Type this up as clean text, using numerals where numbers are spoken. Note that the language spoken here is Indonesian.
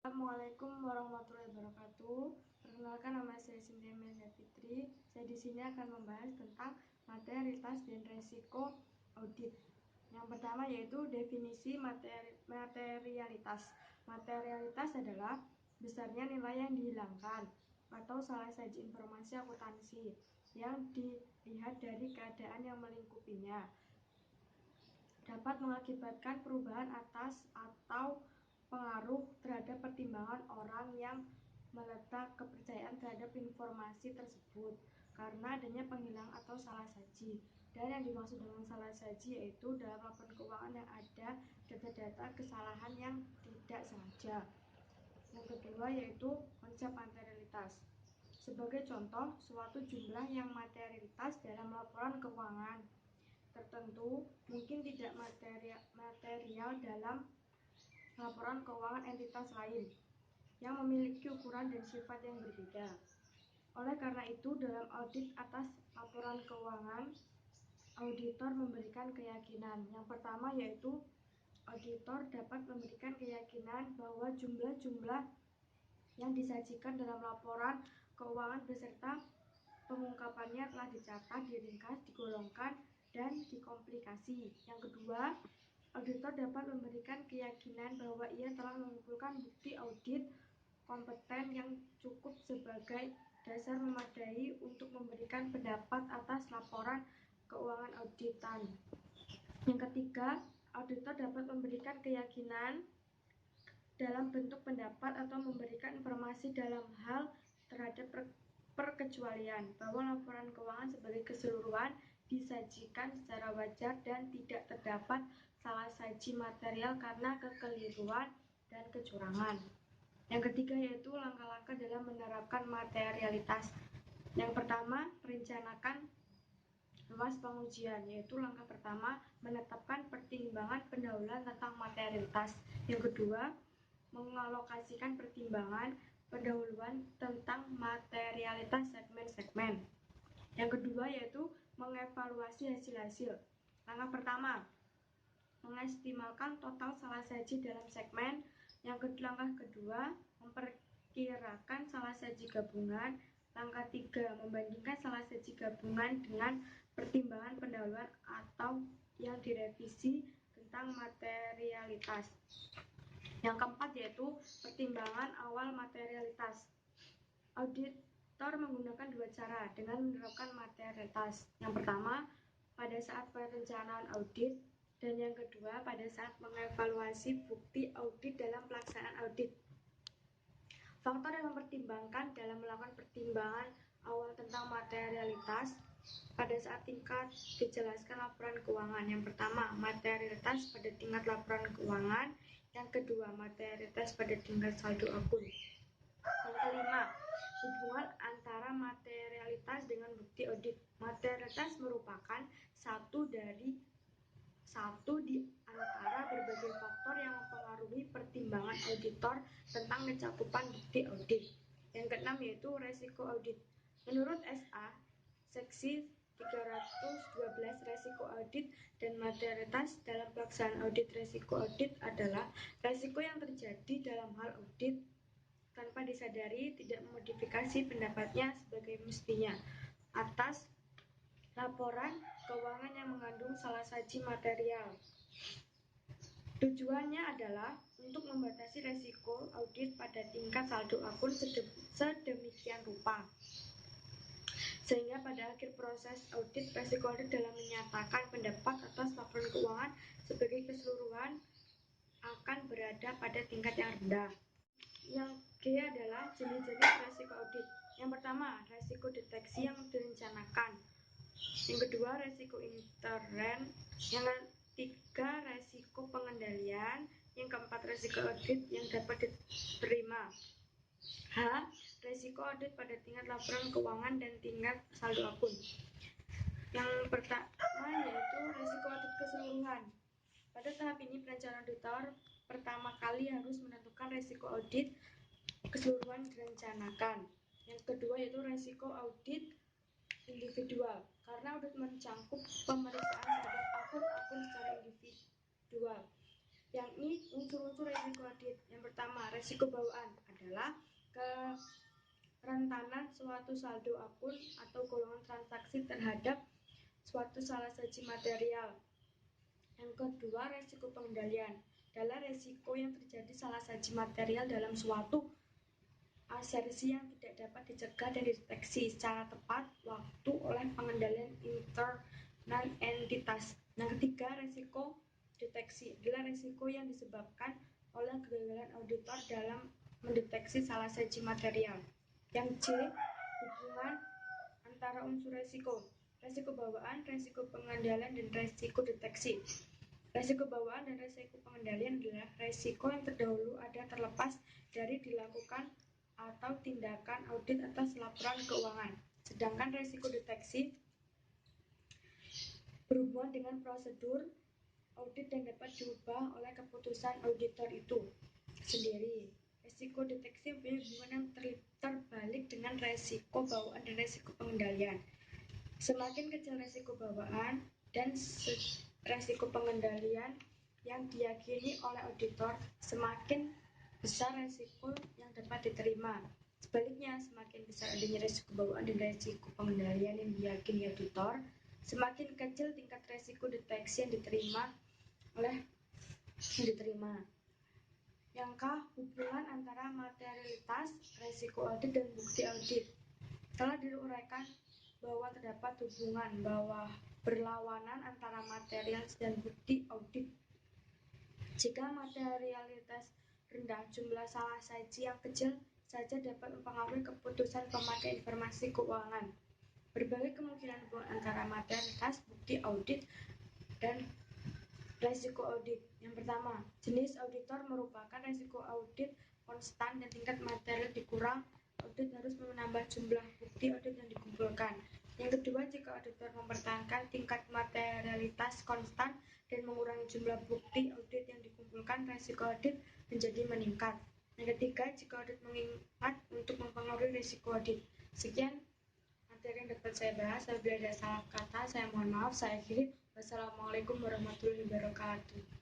Assalamualaikum warahmatullahi wabarakatuh. Perkenalkan, nama saya Cynthia Melia Fitri. Saya di sini akan membahas tentang materialitas dan resiko audit. Yang pertama yaitu definisi materialitas. Materialitas adalah besarnya nilai yang dihilangkan atau salah saji informasi akuntansi yang dilihat dari keadaan yang melingkupinya. Dapat mengakibatkan perubahan atas atau pengaruh terhadap pertimbangan orang yang meletak kepercayaan terhadap informasi tersebut karena adanya penghilang atau salah saji. Dan yang dimaksud dengan salah saji yaitu dalam laporan keuangan yang ada data-data kesalahan yang tidak sengaja. Yang kedua yaitu konsep materialitas. Sebagai contoh, suatu jumlah yang materialitas dalam laporan keuangan tertentu mungkin tidak material dalam laporan keuangan entitas lain yang memiliki ukuran dan sifat yang berbeda. Oleh karena itu, dalam audit atas laporan keuangan, auditor memberikan keyakinan. Yang pertama yaitu auditor dapat memberikan keyakinan bahwa jumlah-jumlah yang disajikan dalam laporan keuangan beserta pengungkapannya telah dicatat, diringkas, digolongkan, dan dikomplikasi. Yang kedua, auditor dapat memberikan keyakinan bahwa ia telah mengumpulkan bukti audit kompeten yang cukup sebagai dasar memadai untuk memberikan pendapat atas laporan keuangan auditan. Yang ketiga, auditor dapat memberikan keyakinan dalam bentuk pendapat atau memberikan informasi dalam hal terhadap perkecualian bahwa laporan keuangan sebagai keseluruhan disajikan secara wajar dan tidak terdapat salah saji material karena kekeliruan dan kecurangan. Yang ketiga yaitu langkah-langkah dalam menerapkan materialitas. Yang pertama, merencanakan luas pengujian, yaitu langkah pertama menetapkan pertimbangan pendahuluan tentang materialitas. Yang kedua, mengalokasikan pertimbangan pendahuluan tentang materialitas segmen-segmen. Yang kedua yaitu mengevaluasi hasil-hasil. Langkah pertama, mengestimalkan total salah saji dalam segmen. Langkah kedua, memperkirakan salah saji gabungan. Langkah tiga, membandingkan salah saji gabungan dengan pertimbangan pendahuluan atau yang direvisi tentang materialitas. Yang keempat yaitu pertimbangan awal materialitas. Auditor menggunakan dua cara dengan menerapkan materialitas. Yang pertama, pada saat perencanaan audit, dan yang kedua pada saat mengevaluasi bukti audit dalam pelaksanaan audit. Faktor yang mempertimbangkan dalam melakukan pertimbangan awal tentang materialitas pada saat tingkat dijelaskan laporan keuangan. Yang pertama, materialitas pada tingkat laporan keuangan. Yang kedua, materialitas pada tingkat saldo akun. Yang kelima, hubungan antara materialitas dengan bukti audit. Materialitas merupakan satu di antara berbagai faktor yang mempengaruhi pertimbangan auditor tentang kecakupan bukti audit. Yang keenam yaitu resiko audit. Menurut SA, seksi 312 resiko audit dan materialitas dalam pelaksanaan audit. Resiko audit adalah resiko yang terjadi dalam hal audit tanpa disadari tidak memodifikasi pendapatnya sebagai mestinya atas laporan keuangan yang mengandung salah saji material. Tujuannya adalah untuk membatasi resiko audit pada tingkat saldo akun sedemikian rupa sehingga pada akhir proses audit, resiko audit dalam menyatakan pendapat atas laporan keuangan sebagai keseluruhan akan berada pada tingkat yang rendah. Yang G adalah jenis-jenis resiko audit. Yang pertama, resiko deteksi yang direncanakan. Yang kedua, resiko intern. Yang ketiga, resiko pengendalian. Yang keempat, resiko audit yang dapat diterima. H. Resiko audit pada tingkat laporan keuangan dan tingkat saldo akun. Yang pertama yaitu resiko audit keseluruhan. Pada tahap ini, perencanaan auditor pertama kali harus menentukan resiko audit keseluruhan direncanakan. Yang kedua yaitu resiko audit individual, karena audit mencangkup pemeriksaan terhadap akun-akun secara individual. yakni unsur-unsur resiko audit. Yang pertama, resiko bawaan adalah kerentanan suatu saldo akun atau golongan transaksi terhadap suatu salah saji material. Yang kedua, resiko pengendalian adalah resiko yang terjadi salah saji material dalam suatu asersi yang tidak dapat dicegah dan dideteksi secara tepat waktu oleh pengendalian internal entitas. Yang ketiga, resiko deteksi adalah resiko yang disebabkan oleh kegagalan auditor dalam mendeteksi salah saji material. Yang C, hubungan antara unsur resiko bawaan, resiko pengendalian, dan resiko deteksi. Resiko bawaan dan resiko pengendalian adalah resiko yang terdahulu ada terlepas dari dilakukan atau tindakan audit atas laporan keuangan. Sedangkan resiko deteksi berhubungan dengan prosedur audit dan dapat diubah oleh keputusan auditor itu sendiri. Resiko deteksi mempunyai hubungan yang terbalik dengan resiko bawaan dan resiko pengendalian. Semakin kecil resiko bawaan dan resiko pengendalian yang diyakini oleh auditor, semakin besar resiko yang dapat diterima. Sebaliknya, semakin besar adanya resiko bawaan dan resiko pengendalian yang diyakini auditor, semakin kecil tingkat resiko deteksi yang diterima. Yang K, hubungan antara materialitas, resiko audit, dan bukti audit. Telah diuraikan bahwa terdapat hubungan berlawanan antara materialitas dan bukti audit. Jika materialitas rendah, jumlah salah saji yang kecil saja dapat mempengaruhi keputusan pemakai informasi keuangan. Berbagai kemungkinan hubungan antara materialitas, bukti audit, dan resiko audit. Yang pertama, jenis auditor merupakan resiko audit konstan dan tingkat material dikurang, audit harus menambah jumlah bukti audit yang dikumpulkan. Yang kedua, jika auditor mempertahankan tingkat materialitas konstan dan mengurangi jumlah bukti audit yang dikumpulkan, resiko audit menjadi meningkat. Yang ketiga, jika audit mengingat untuk mempengaruhi resiko audit. Sekian materi yang dapat saya bahas. Apabila ada salah kata, saya mohon maaf. Saya akhiri. Wassalamualaikum warahmatullahi wabarakatuh.